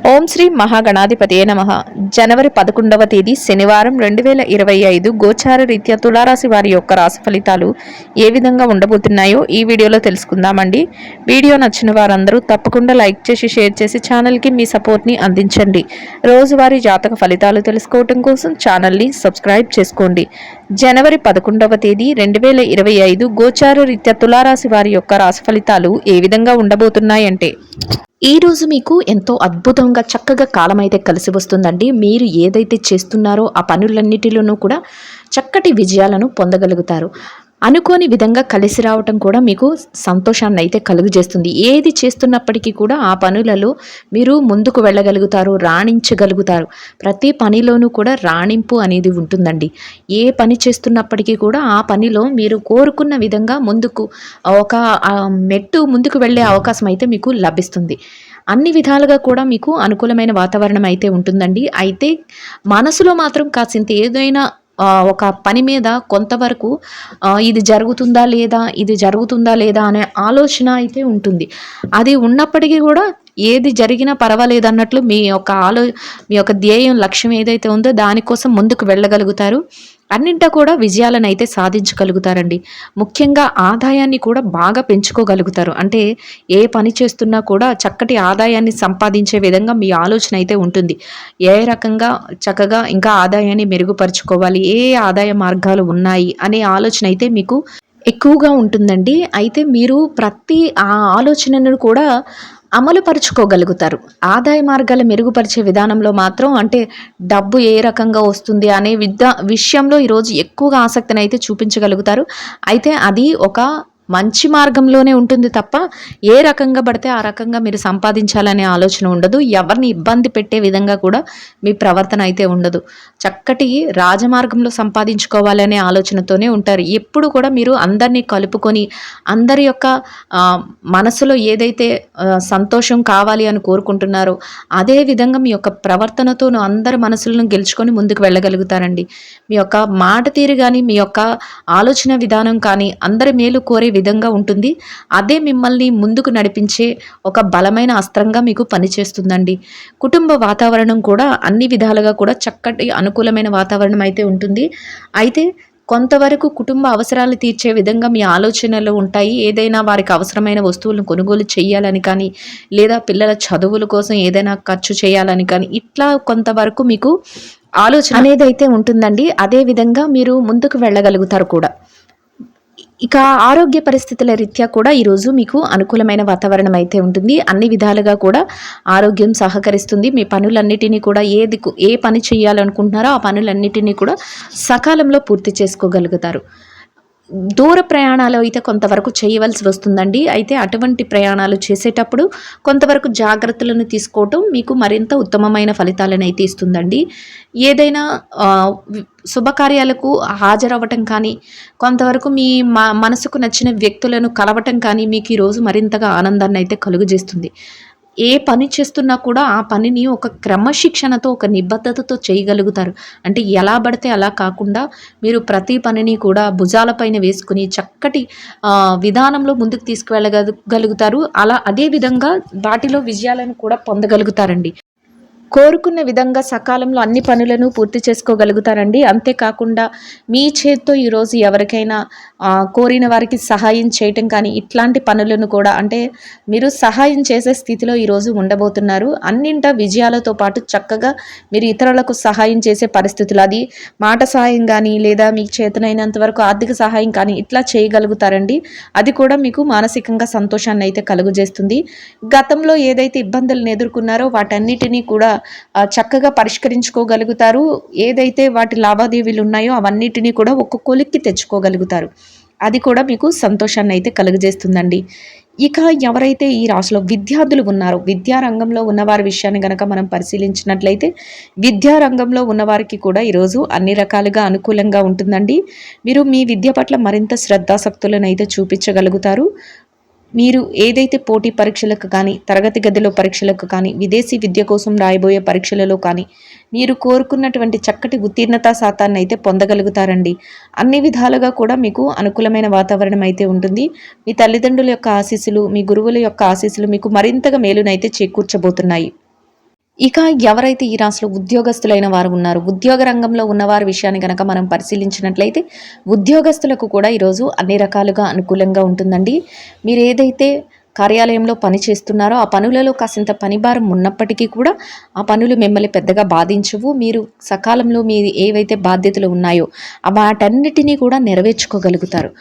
ఓం శ్రీ మహాగణాధిపతియే నమః. జనవరి 11వ తేదీ శనివారం 2025 గోచార రీత్యా తులారాశి వారి యొక్క రాశి ఫలితాలు ఏ విధంగా ఉండబోతున్నాయో ఈ వీడియోలో తెలుసుకుందామండి. వీడియో నచ్చిన వారందరూ తప్పకుండా లైక్ చేసి షేర్ చేసి ఛానల్కి మీ సపోర్ట్ని అందించండి. రోజువారీ జాతక ఫలితాలు తెలుసుకోవటం కోసం ఛానల్ని సబ్స్క్రైబ్ చేసుకోండి. జనవరి 11వ తేదీ 2025 గోచార రీత్యా తులారాశి వారి యొక్క రాశి ఫలితాలు ఏ విధంగా ఉండబోతున్నాయంటే, ఈ రోజు మీకు ఎంతో అద్భుతంగా చక్కగా కాలం అయితే కలిసి వస్తుందండి. మీరు ఏదైతే చేస్తున్నారో ఆ పనులన్నిటిలోనూ కూడా చక్కటి విజయాలను పొందగలుగుతారు. అనుకోని విధంగా కలిసి రావటం కూడా మీకు సంతోషాన్ని అయితే కలుగజేస్తుంది. ఏది చేస్తున్నప్పటికీ కూడా ఆ పనులలో మీరు ముందుకు వెళ్ళగలుగుతారు, రాణించగలుగుతారు. ప్రతి పనిలోనూ కూడా రాణింపు అనేది ఉంటుందండి. ఏ పని చేస్తున్నప్పటికీ కూడా ఆ పనిలో మీరు కోరుకున్న విధంగా ముందుకు ఒక మెట్టు ముందుకు వెళ్ళే అవకాశం అయితే మీకు లభిస్తుంది. అన్ని విధాలుగా కూడా మీకు అనుకూలమైన వాతావరణం అయితే ఉంటుందండి. అయితే మనసులో మాత్రం కాసింత ఏదైనా ఒక పని మీద కొంతవరకు ఇది జరుగుతుందా లేదా అనే ఆలోచన అయితే ఉంటుంది. అది ఉన్నప్పటికీ కూడా ఏది జరిగినా పర్వాలేదు అన్నట్లు మీ యొక్క ధ్యేయం, లక్ష్యం ఏదైతే ఉందో దానికోసం ముందుకు వెళ్ళగలుగుతారు. అన్నింటా కూడా విజయాలను అయితే సాధించగలుగుతారండి. ముఖ్యంగా ఆదాయాన్ని కూడా బాగా పెంచుకోగలుగుతారు. అంటే ఏ పని చేస్తున్నా కూడా చక్కటి ఆదాయాన్ని సంపాదించే విధంగా మీ ఆలోచన అయితే ఉంటుంది. ఏ రకంగా చక్కగా ఇంకా ఆదాయాన్ని మెరుగుపరుచుకోవాలి, ఏ ఆదాయ మార్గాలు ఉన్నాయి అనే ఆలోచన అయితే మీకు ఎక్కువగా ఉంటుందండి. అయితే మీరు ప్రతి ఆ ఆలోచనను కూడా అమలు పరుచుకోగలుగుతారు. ఆదాయ మార్గాలు మెరుగుపరిచే విధానంలో మాత్రం, అంటే డబ్బు ఏ రకంగా వస్తుంది అనే విషయంలో ఈరోజు ఎక్కువగా ఆసక్తిని అయితే చూపించగలుగుతారు. అయితే అది ఒక మంచి మార్గంలోనే ఉంటుంది తప్ప ఏ రకంగా పడితే ఆ రకంగా మీరు సంపాదించాలనే ఆలోచన ఉండదు. ఎవరిని ఇబ్బంది పెట్టే విధంగా కూడా మీ ప్రవర్తన అయితే ఉండదు. చక్కటి రాజమార్గంలో సంపాదించుకోవాలనే ఆలోచనతోనే ఉంటారు. ఎప్పుడు కూడా మీరు అందరినీ కలుపుకొని అందరి యొక్క మనసులో ఏదైతే సంతోషం కావాలి అని కోరుకుంటున్నారో అదే విధంగా మీ యొక్క ప్రవర్తనతోనూ అందరి మనసులను గెలుచుకొని ముందుకు వెళ్ళగలుగుతారండి. మీ యొక్క మాట తీరు కానీ, మీ యొక్క ఆలోచన విధానం కానీ అందరి మేలు కోరే విధంగా ఉంటుంది. అదే మిమ్మల్ని ముందుకు నడిపించే ఒక బలమైన అస్త్రంగా మీకు పనిచేస్తుందండి. కుటుంబ వాతావరణం కూడా అన్ని విధాలుగా కూడా చక్కటి అనుకూలమైన వాతావరణం అయితే ఉంటుంది. అయితే కొంతవరకు కుటుంబ అవసరాలు తీర్చే విధంగా మీ ఆలోచనలు ఉంటాయి. ఏదైనా వారికి అవసరమైన వస్తువులను కొనుగోలు చేయాలని కానీ, లేదా పిల్లల చదువుల కోసం ఏదైనా ఖర్చు చేయాలని కానీ, ఇట్లా కొంతవరకు మీకు ఆలోచన అనేది అయితే ఉంటుందండి. అదే విధంగా మీరు ముందుకు వెళ్ళగలుగుతారు కూడా. ఇక ఆరోగ్య పరిస్థితుల రీత్యా కూడా ఈరోజు మీకు అనుకూలమైన వాతావరణం అయితే ఉంటుంది. అన్ని విధాలుగా కూడా ఆరోగ్యం సహకరిస్తుంది. మీ పనులన్నిటినీ కూడా ఏ పని చేయాలనుకుంటున్నారో ఆ పనులన్నిటినీ కూడా సకాలంలో పూర్తి చేసుకోగలుగుతారు. దూర ప్రయాణాలు అయితే కొంతవరకు చేయవలసి వస్తుందండి. అయితే అటువంటి ప్రయాణాలు చేసేటప్పుడు కొంతవరకు జాగ్రత్తలను తీసుకోవటం మీకు మరింత ఉత్తమమైన ఫలితాలను అయితే ఇస్తుందండి. ఏదైనా శుభకార్యాలకు హాజరవ్వటం కానీ, కొంతవరకు మీ మనసుకు నచ్చిన వ్యక్తులను కలవటం కానీ మీకు ఈరోజు మరింతగా ఆనందాన్ని అయితే కలుగజేస్తుంది. ఏ పని చేస్తున్నా కూడా ఆ పనిని ఒక క్రమశిక్షణతో, ఒక నిబద్ధతతో చేయగలుగుతారు. అంటే ఎలా పడితే అలా కాకుండా మీరు ప్రతి పనిని కూడా భుజాలపైన వేసుకుని చక్కటి విధానంలో ముందుకు తీసుకువెళ్ళగలుగుతారు. అదే విధంగా వాటిలో విజయాలను కూడా పొందగలుగుతారండి. కోరుకున్న విధంగా సకాలంలో అన్ని పనులను పూర్తి చేసుకోగలుగుతారండి. అంతేకాకుండా మీ చేత్తో ఈరోజు ఎవరికైనా కోరిన వారికి సహాయం చేయటం కానీ, ఇట్లాంటి పనులను కూడా, అంటే మీరు సహాయం చేసే స్థితిలో ఈరోజు ఉండబోతున్నారు. అన్నింటా విజయాలతో పాటు చక్కగా మీరు ఇతరులకు సహాయం చేసే పరిస్థితులు, అది మాట సహాయం కానీ, లేదా మీకు చేతనైనంత వరకు ఆర్థిక సహాయం కానీ ఇట్లా చేయగలుగుతారండి. అది కూడా మీకు మానసికంగా సంతోషాన్ని అయితే కలుగజేస్తుంది. గతంలో ఏదైతే ఇబ్బందులను ఎదుర్కొన్నారో వాటన్నిటినీ కూడా చక్కగా పరిష్కరించుకోగలుగుతారు. ఏదైతే వాటి లావాదేవీలు ఉన్నాయో అవన్నిటినీ కూడా ఒక కొలిక్కి తెచ్చుకోగలుగుతారు. అది కూడా మీకు సంతోషాన్ని అయితే కలుగజేస్తుందండి. ఇక ఎవరైతే ఈ రాశిలో విద్యార్థులు ఉన్నారో, విద్యారంగంలో ఉన్నవారి విషయాన్ని గనక మనం పరిశీలించినట్లయితే, విద్యారంగంలో ఉన్నవారికి కూడా ఈరోజు అన్ని రకాలుగా అనుకూలంగా ఉంటుందండి. మీరు మీ విద్య పట్ల మరింత శ్రద్ధాసక్తులను అయితే చూపించగలుగుతారు. మీరు ఏదైతే పోటీ పరీక్షలకు కానీ, తరగతి గదిలో పరీక్షలకు కానీ, విదేశీ విద్య కోసం రాయబోయే పరీక్షలలో కానీ మీరు కోరుకున్నటువంటి చక్కటి ఉత్తీర్ణతా శాతాన్ని అయితే పొందగలుగుతారండి. అన్ని విధాలుగా కూడా మీకు అనుకూలమైన వాతావరణం అయితే ఉంటుంది. మీ తల్లిదండ్రుల యొక్క ఆశీస్సులు, మీ గురువుల యొక్క ఆశీస్సులు మీకు మరింతగా మేలునైతే చేకూర్చబోతున్నాయి. ఇక ఎవరైతే ఈ రాశిలో ఉద్యోగస్తులైన వారు ఉన్నారో, ఉద్యోగ రంగంలో ఉన్నవారి విషయాన్ని కనుక మనం పరిశీలించినట్లయితే ఉద్యోగస్తులకు కూడా ఈరోజు అన్ని రకాలుగా అనుకూలంగా ఉంటుందండి. మీరు ఏదైతే కార్యాలయంలో పని చేస్తున్నారో ఆ పనులలో కాసింత పనిభారం ఉన్నప్పటికీ కూడా ఆ పనులు మిమ్మల్ని పెద్దగా బాధించవు. మీరు సకాలంలో మీ ఏవైతే బాధ్యతలు ఉన్నాయో వాటన్నిటినీ కూడా నెరవేర్చుకోగలుగుతారు.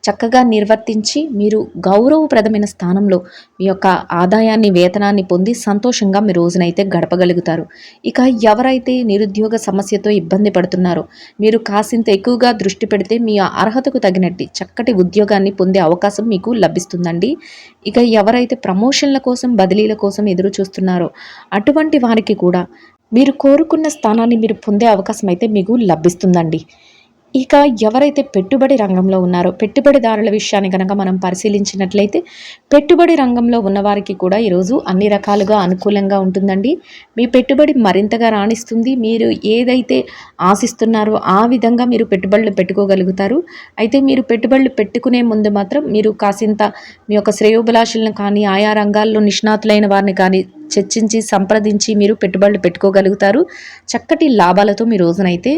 చక్కగా నిర్వర్తించి మీరు గౌరవప్రదమైన స్థానంలో మీ యొక్క ఆదాయాన్ని, వేతనాన్ని పొంది సంతోషంగా మీ రోజునైతే గడపగలుగుతారు. ఇక ఎవరైతే నిరుద్యోగ సమస్యతో ఇబ్బంది పడుతున్నారో, మీరు కాసింత ఎక్కువగా దృష్టి పెడితే మీ అర్హతకు తగినట్టు చక్కటి ఉద్యోగాన్ని పొందే అవకాశం మీకు లభిస్తుందండి. ఇక ఎవరైతే ప్రమోషన్ల కోసం, బదిలీల కోసం ఎదురు చూస్తున్నారో అటువంటి వారికి కూడా మీరు కోరుకున్న స్థానాన్ని మీరు పొందే అవకాశం అయితే మీకు లభిస్తుందండి. ఇక ఎవరైతే పెట్టుబడి రంగంలో ఉన్నారో, పెట్టుబడిదారుల విషయాన్ని కనుక మనం పరిశీలించినట్లయితే పెట్టుబడి రంగంలో ఉన్నవారికి కూడా ఈరోజు అన్ని రకాలుగా అనుకూలంగా ఉంటుందండి. మీ పెట్టుబడి మరింతగా రాణిస్తుంది. మీరు ఏదైతే ఆశిస్తున్నారో ఆ విధంగా మీరు పెట్టుబడులు పెట్టుకోగలుగుతారు. అయితే మీరు పెట్టుబడులు పెట్టుకునే ముందు మాత్రం మీరు కాసింత మీ యొక్క శ్రేయోభిలాషులను కానీ, ఆయా రంగాల్లో నిష్ణాతులైన వారిని కానీ చర్చించి సంప్రదించి మీరు పెట్టుబడులు పెట్టుకోగలుగుతారు. చక్కటి లాభాలతో మీ రోజునైతే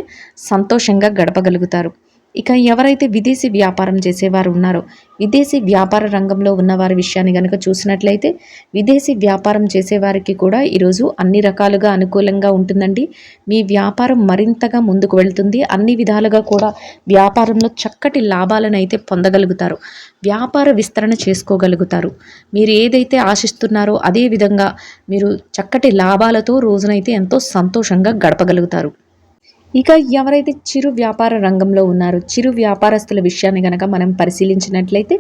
సంతోషంగా గడపగలుగుతారు. ఇక ఎవరైతే విదేశీ వ్యాపారం చేసేవారు ఉన్నారో, విదేశీ వ్యాపార రంగంలో ఉన్నవారి విషయాన్ని కనుక చూసినట్లయితే విదేశీ వ్యాపారం చేసేవారికి కూడా ఈరోజు అన్ని రకాలుగా అనుకూలంగా ఉంటుందండి. మీ వ్యాపారం మరింతగా ముందుకు వెళ్తుంది. అన్ని విధాలుగా కూడా వ్యాపారంలో చక్కటి లాభాలను అయితే పొందగలుగుతారు. వ్యాపార విస్తరణ చేసుకోగలుగుతారు. మీరు ఏదైతే ఆశిస్తున్నారో అదే విధంగా మీరు చక్కటి లాభాలతో రోజునైతే ఎంతో సంతోషంగా గడపగలుగుతారు. ఇక ఎవరైతే చిరు వ్యాపార రంగంలో ఉన్నారో, చిరు వ్యాపారస్తుల విషయాన్ని కనుక మనం పరిశీలించినట్లయితే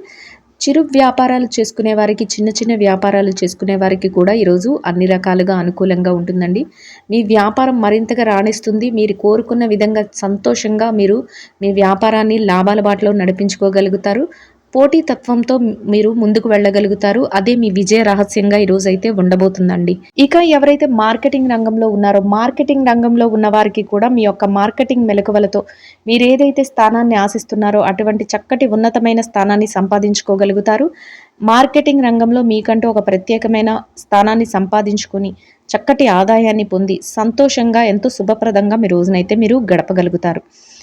చిరు వ్యాపారాలు చేసుకునే వారికి, చిన్న చిన్న వ్యాపారాలు చేసుకునే వారికి కూడా ఈరోజు అన్ని రకాలుగా అనుకూలంగా ఉంటుందండి. మీ వ్యాపారం మరింతగా రాణిస్తుంది. మీరు కోరుకున్న విధంగా సంతోషంగా మీరు మీ వ్యాపారాన్ని లాభాల బాటలో నడిపించుకోగలుగుతారు. పోటీతత్వంతో మీరు ముందుకు వెళ్ళగలుగుతారు. అదే మీ విజయ రహస్యంగా ఈరోజైతే ఉండబోతుందండి. ఇక ఎవరైతే మార్కెటింగ్ రంగంలో ఉన్నారో, మార్కెటింగ్ రంగంలో ఉన్న వారికి కూడా మీ యొక్క మార్కెటింగ్ మెలకువలతో మీరు ఏదైతే స్థానాన్ని ఆశిస్తున్నారో అటువంటి చక్కటి ఉన్నతమైన స్థానాన్ని సంపాదించుకోగలుగుతారు. మార్కెటింగ్ రంగంలో మీకంటూ ఒక ప్రత్యేకమైన స్థానాన్ని సంపాదించుకొని చక్కటి ఆదాయాన్ని పొంది సంతోషంగా ఎంతో శుభప్రదంగా మీ రోజునైతే మీరు గడపగలుగుతారు.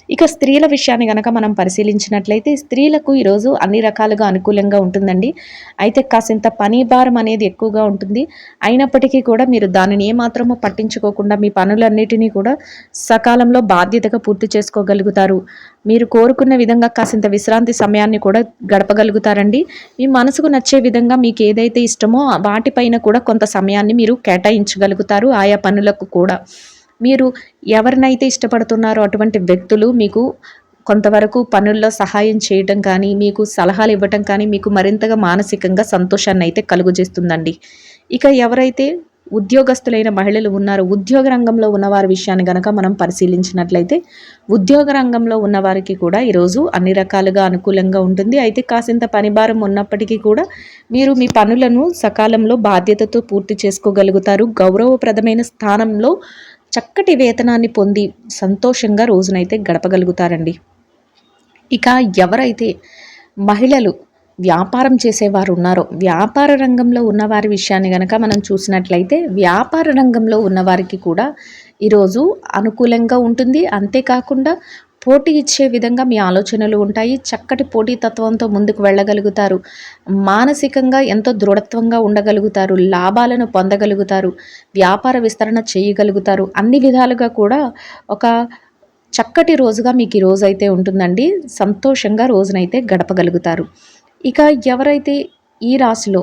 ఇక స్త్రీల విషయాన్ని కనుక మనం పరిశీలించినట్లయితే స్త్రీలకు ఈరోజు అన్ని రకాలుగా అనుకూలంగా ఉంటుందండి. అయితే కాసింత పని భారం అనేది ఎక్కువగా ఉంటుంది. అయినప్పటికీ కూడా మీరు దానిని ఏమాత్రమూ పట్టించుకోకుండా మీ పనులన్నిటినీ కూడా సకాలంలో బాధ్యతగా పూర్తి చేసుకోగలుగుతారు. మీరు కోరుకున్న విధంగా కాసింత విశ్రాంతి సమయాన్ని కూడా గడపగలుగుతారండి. మీ మనసుకు నచ్చే విధంగా మీకు ఏదైతే ఇష్టమో వాటిపైన కూడా కొంత సమయాన్ని మీరు కేటాయించగలుగుతారు. ఆయా పనులకు కూడా మీరు ఎవరినైతే ఇష్టపడుతున్నారో అటువంటి వ్యక్తులు మీకు కొంతవరకు పనుల్లో సహాయం చేయటం కానీ, మీకు సలహాలు ఇవ్వటం కానీ మీకు మరింతగా మానసికంగా సంతోషాన్ని అయితే కలుగజేస్తుందండి. ఇక ఎవరైతే ఉద్యోగస్తులైన మహిళలు ఉన్నారో, ఉద్యోగ రంగంలో ఉన్నవారి విషయాన్ని గనక మనం పరిశీలించినట్లయితే ఉద్యోగ రంగంలో ఉన్నవారికి కూడా ఈరోజు అన్ని రకాలుగా అనుకూలంగా ఉంటుంది. అయితే కాసింత పనిభారం ఉన్నప్పటికీ కూడా మీరు మీ పనులను సకాలంలో బాధ్యతతో పూర్తి చేసుకోగలుగుతారు. గౌరవప్రదమైన స్థానంలో చక్కటి వేతనాన్ని పొంది సంతోషంగా రోజునైతే గడపగలుగుతారండి. ఇక ఎవరైతే మహిళలు వ్యాపారం చేసేవారు ఉన్నారో, వ్యాపార రంగంలో ఉన్నవారి విషయాన్ని కనుక మనం చూసినట్లయితే వ్యాపార రంగంలో ఉన్నవారికి కూడా ఈరోజు అనుకూలంగా ఉంటుంది. అంతేకాకుండా పోటీ ఇచ్చే విధంగా మీ ఆలోచనలు ఉంటాయి. చక్కటి పోటీతత్వంతో ముందుకు వెళ్ళగలుగుతారు. మానసికంగా ఎంతో దృఢత్వంగా ఉండగలుగుతారు. లాభాలను పొందగలుగుతారు. వ్యాపార విస్తరణ చేయగలుగుతారు. అన్ని విధాలుగా కూడా ఒక చక్కటి రోజుగా మీకు ఈ రోజైతే ఉంటుందండి. సంతోషంగా రోజునైతే గడపగలుగుతారు. ఇక ఎవరైతే ఈ రాశిలో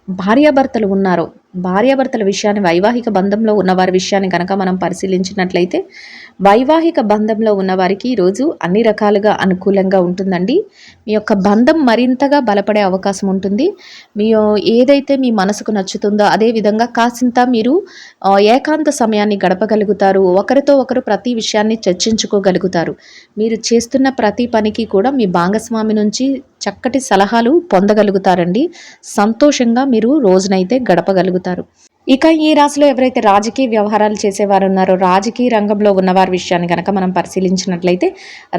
భార్యాభర్తలు ఉన్నారో, భార్యాభర్తల విషయాన్ని, వైవాహిక బంధంలో ఉన్నవారి విషయాన్ని కనుక మనం పరిశీలించినట్లయితే వైవాహిక బంధంలో ఉన్నవారికి ఈరోజు అన్ని రకాలుగా అనుకూలంగా ఉంటుందండి. మీ యొక్క బంధం మరింతగా బలపడే అవకాశం ఉంటుంది. మీ ఏదైతే మీ మనసుకు నచ్చుతుందో అదే విధంగా కాసింత మీరు ఏకాంత సమయాన్ని గడపగలుగుతారు. ఒకరితో ఒకరు ప్రతి విషయాన్ని చర్చించుకోగలుగుతారు. మీరు చేస్తున్న ప్రతి పనికి కూడా మీ భాగస్వామి నుంచి చక్కటి సలహాలు పొందగలుగుతారండి. సంతోషంగా మీరు రోజునైతే గడపగలుగుతారు. ఇక ఈ రాశిలో ఎవరైతే రాజకీయ వ్యవహారాలు చేసేవారు ఉన్నారో, రాజకీయ రంగంలో ఉన్నవారి విషయాన్ని గనక మనం పరిశీలించినట్లయితే,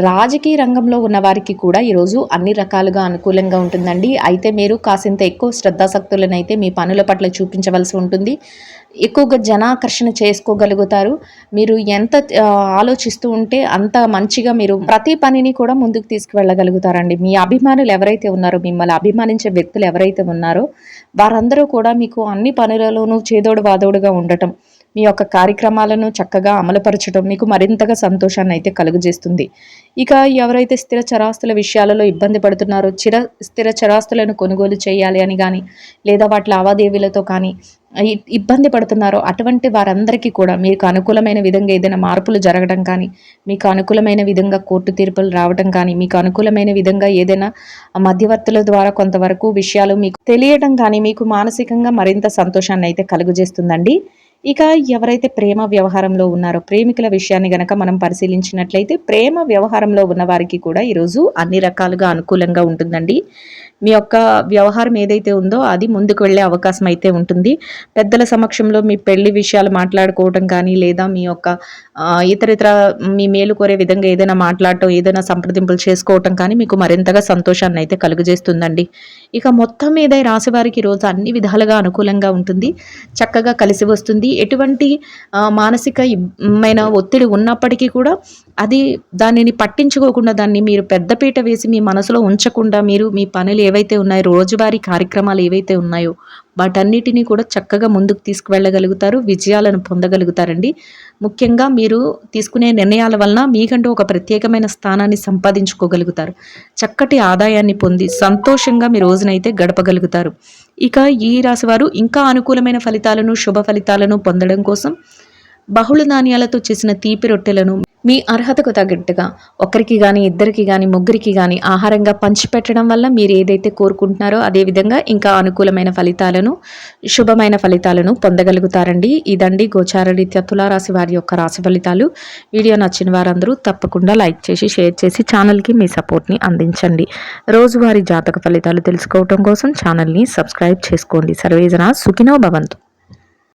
రాజకీయ రంగంలో ఉన్నవారికి కూడా ఈరోజు అన్ని రకాలుగా అనుకూలంగా ఉంటుందండి. అయితే మీరు కాసింత ఎక్కువ శ్రద్ధాశక్తులనైతే మీ పనుల పట్ల చూపించవలసి ఉంటుంది. ఎక్కువగా జనాకర్షణ చేసుకోగలుగుతారు. మీరు ఎంత ఆలోచిస్తూ ఉంటే అంత మంచిగా మీరు ప్రతి పనిని కూడా ముందుకు తీసుకువెళ్ళగలుగుతారండి. మీ అభిమానులు ఎవరైతే ఉన్నారో, మిమ్మల్ని అభిమానించే వ్యక్తులు ఎవరైతే ఉన్నారో వారందరూ కూడా మీకు అన్ని పనులలోనూ చేదోడు వాదోడుగా ఉండటం, మీ యొక్క కార్యక్రమాలను చక్కగా అమలుపరచడం మీకు మరింతగా సంతోషాన్ని అయితే కలుగజేస్తుంది. ఇక ఎవరైతే స్థిర చరాస్తుల విషయాలలో ఇబ్బంది పడుతున్నారో, స్థిర చరాస్తులను కొనుగోలు చేయాలి అని కానీ, లేదా వాటి లావాదేవీలతో కానీ ఇబ్బంది పడుతున్నారో అటువంటి వారందరికీ కూడా మీకు అనుకూలమైన విధంగా ఏదైనా మార్పులు జరగడం కానీ, మీకు అనుకూలమైన విధంగా కోర్టు తీర్పులు రావడం కానీ, మీకు అనుకూలమైన విధంగా ఏదైనా మధ్యవర్తుల ద్వారా కొంతవరకు విషయాలు మీకు తెలియడం కానీ మీకు మానసికంగా మరింత సంతోషాన్ని అయితే కలుగజేస్తుందండి. ఇక ఎవరైతే ప్రేమ వ్యవహారంలో ఉన్నారో, ప్రేమికుల విషయాన్ని గనక మనం పరిశీలించినట్లయితే, ప్రేమ వ్యవహారంలో ఉన్న వారికి కూడా ఈరోజు అన్ని రకాలుగా అనుకూలంగా ఉంటుందండి. మీ యొక్క వ్యవహారం ఏదైతే ఉందో అది ముందుకు వెళ్ళే అవకాశం అయితే ఉంటుంది. పెద్దల సమక్షంలో మీ పెళ్లి విషయాలు మాట్లాడుకోవటం కానీ, లేదా మీ యొక్క ఇతరితర మీ మేలు కోరే విధంగా ఏదైనా మాట్లాడటం, ఏదైనా సంప్రదింపులు చేసుకోవటం కానీ మీకు మరింతగా సంతోషాన్ని అయితే కలుగజేస్తుందండి. ఇక మొత్తం మీద ఈ రాశి వారికి ఈరోజు అన్ని విధాలుగా అనుకూలంగా ఉంటుంది. చక్కగా కలిసి వస్తుంది. ఎటువంటి మానసికమైన ఒత్తిడి ఉన్నప్పటికీ కూడా దానిని పట్టించుకోకుండా, దాన్ని మీరు పెద్దపీట వేసి మీ మనసులో ఉంచకుండా, మీరు మీ పనులు ఏవైతే ఉన్నాయో, రోజువారీ కార్యక్రమాలు ఏవైతే ఉన్నాయో వాటన్నిటినీ కూడా చక్కగా ముందుకు తీసుకువెళ్ళగలుగుతారు. విజయాలను పొందగలుగుతారండి. ముఖ్యంగా మీరు తీసుకునే నిర్ణయాల వలన మీకంటూ ఒక ప్రత్యేకమైన స్థానాన్ని సంపాదించుకోగలుగుతారు. చక్కటి ఆదాయాన్ని పొంది సంతోషంగా మీ రోజునైతే గడపగలుగుతారు. ఇక ఈ రాశి వారు ఇంకా అనుకూలమైన ఫలితాలను, శుభ ఫలితాలను పొందడం కోసం బహుళ ధాన్యాలతో చేసిన తీపి రొట్టెలను మీ అర్హతకు తగ్గట్టుగా ఒకరికి కానీ, ఇద్దరికి కానీ, ముగ్గురికి కానీ ఆహారంగా పంచిపెట్టడం వల్ల మీరు ఏదైతే కోరుకుంటున్నారో అదేవిధంగా ఇంకా అనుకూలమైన ఫలితాలను, శుభమైన ఫలితాలను పొందగలుగుతారండి. ఇదండి గోచార రీత్యా తులారాశి వారి యొక్క రాశి ఫలితాలు. వీడియో నచ్చిన వారందరూ తప్పకుండా లైక్ చేసి, షేర్ చేసి ఛానల్కి మీ సపోర్ట్ని అందించండి. రోజువారీ జాతక ఫలితాలు తెలుసుకోవడం కోసం ఛానల్ని సబ్స్క్రైబ్ చేసుకోండి. సర్వేజన సుఖినో భవంతు.